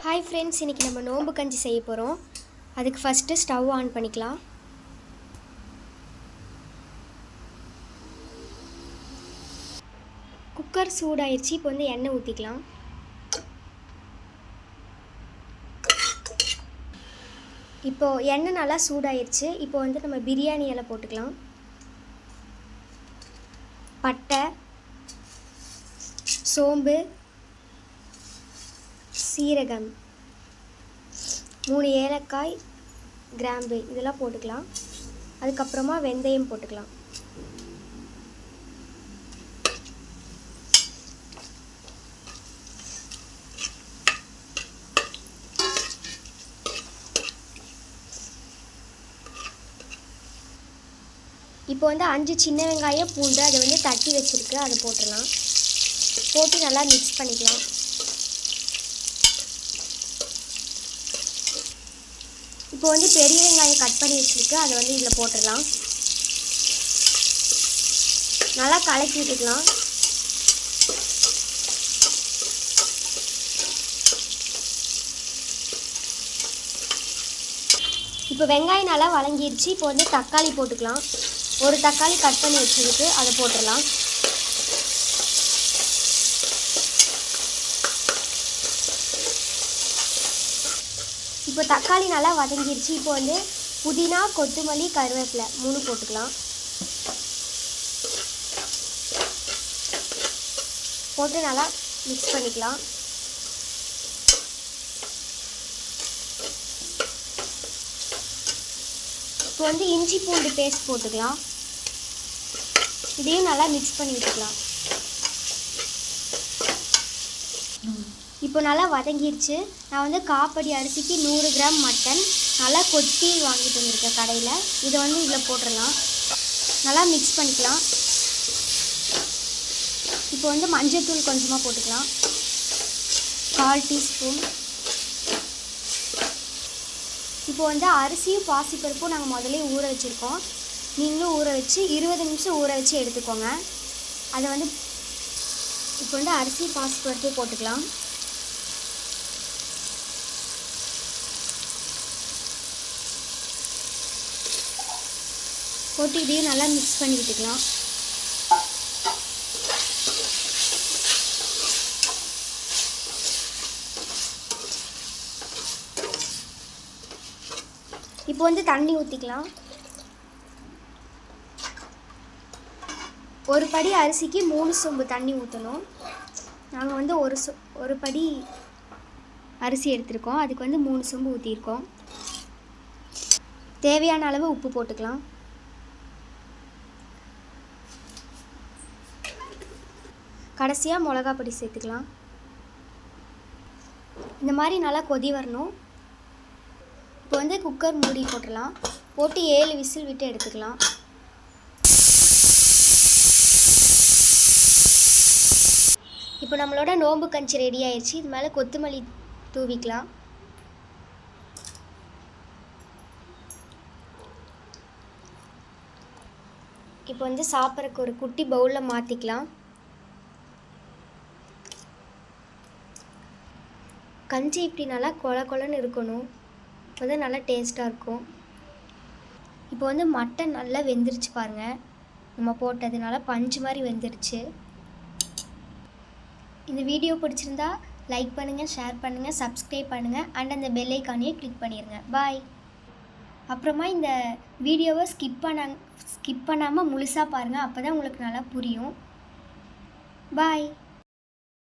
Hi friends, இன்றைக்கி நம்ம நோம்பு கஞ்சி செய்ய போகிறோம். அதுக்கு ஃபஸ்ட்டு ஸ்டவ் ஆன் பண்ணிக்கலாம். குக்கர் சூடாயிடுச்சு. இப்போ எண்ணெய் ஊற்றிக்கலாம். இப்போது எண்ணெய் நல்லா சூடாயிடுச்சு. இப்போ நம்ம பிரியாணி இலை போட்டுக்கலாம். பட்டை, சோம்பு, சீரகம், 3 ஏலக்காய், கிராம்பு இதெல்லாம் போட்டுக்கலாம். அதுக்கப்புறமா வெந்தயம் போட்டுக்கலாம். இப்போ 5 சின்ன வெங்காயம், பூண்டு அதை தட்டி வச்சுருக்கு, அதை போட்டுடலாம். போட்டு நல்லா மிக்ஸ் பண்ணிக்கலாம். இப்போ பெரிய வெங்காயம் கட் பண்ணி வச்சுருக்கு, அதை இதில் போட்டுடலாம். நல்லா கலக்கி விட்டுக்கலாம். இப்போ வெங்காயம் நல்லா வதங்கிடுச்சு. இப்போ தக்காளி போட்டுக்கலாம். ஒரு தக்காளி கட் பண்ணி வச்சுருக்கு, அதை போட்டுடலாம். இப்போ தக்காளி நல்லா வதங்கிடுச்சு. இப்போ புதினா, கொத்தமல்லி, கருவேப்பிலை 3 போட்டுக்கலாம். போட்டு நல்லா மிக்ஸ் பண்ணிக்கலாம். இப்போ இஞ்சி பூண்டு பேஸ்ட் போட்டுக்கலாம். இதையும் நல்லா மிக்ஸ் பண்ணி விட்டுக்கலாம். இப்போ நல்லா வதங்கிடுச்சு. நான் காப்படி அரிசிக்கு 100 கிராம் மட்டன் நல்லா கொட்டி வாங்கிட்டு வந்திருக்கேன் கடையில். இதை இதில் போட்டுடலாம். நல்லா மிக்ஸ் பண்ணிக்கலாம். இப்போ மஞ்சள்தூள் கொஞ்சமாக போட்டுக்கலாம். 1/4 டீஸ்பூன். இப்போ அரிசியும் பாசிப்பருப்பும் நாங்கள் முதல்ல ஊற வச்சுருக்கோம். நீங்களும் ஊற வச்சு 20 நிமிஷம் ஊற வச்சு எடுத்துக்கோங்க. அதை இப்போ அரிசி பாசிப்பருப்பு போட்டுக்கலாம். போட்டு இதையும் நல்லா மிக்ஸ் பண்ணி விட்டுக்கலாம். இப்போ தண்ணி ஊற்றிக்கலாம். ஒரு படி அரிசிக்கு 3 சொம்பு தண்ணி ஊற்றணும். நாங்கள் ஒரு படி அரிசி எடுத்திருக்கோம், அதுக்கு 3 சொம்பு ஊற்றிருக்கோம். தேவையான அளவு உப்பு போட்டுக்கலாம். கடைசியாக மிளகா பொடி சேர்த்துக்கலாம். இந்த மாதிரி நல்லா கொதி வரணும். இப்போ குக்கர் மூடி போட்டுடலாம். போட்டு 7 விசில் விட்டு எடுத்துக்கலாம். இப்போ நம்மளோட நோம்பு கஞ்சி ரெடி ஆயிடுச்சு. இது மேலே கொத்தமல்லி தூவிக்கலாம். இப்போ சாப்பிட்றதுக்கு ஒரு குட்டி பவுலில் மாற்றிக்கலாம். கஞ்சி இப்படி நல்லா கொல கொலன்னு இருக்கணும். அப்போ நல்லா டேஸ்ட்டாக இருக்கும். இப்போ மட்டன் நல்லா வெந்துருச்சு பாருங்கள். நம்ம போட்டதுனால பஞ்சு மாதிரி வெந்துருச்சு. இந்த வீடியோ பிடிச்சிருந்தா லைக் பண்ணுங்கள், ஷேர் பண்ணுங்கள், சப்ஸ்கிரைப் பண்ணுங்கள், அண்ட் அந்த பெல் ஐக்கானையும் கிளிக் பண்ணிடுங்க. பாய். அப்புறமா இந்த வீடியோவை ஸ்கிப் பண்ணாமல் முழுசாக பாருங்கள். அப்போ தான் உங்களுக்கு நல்லா புரியும். பாய்.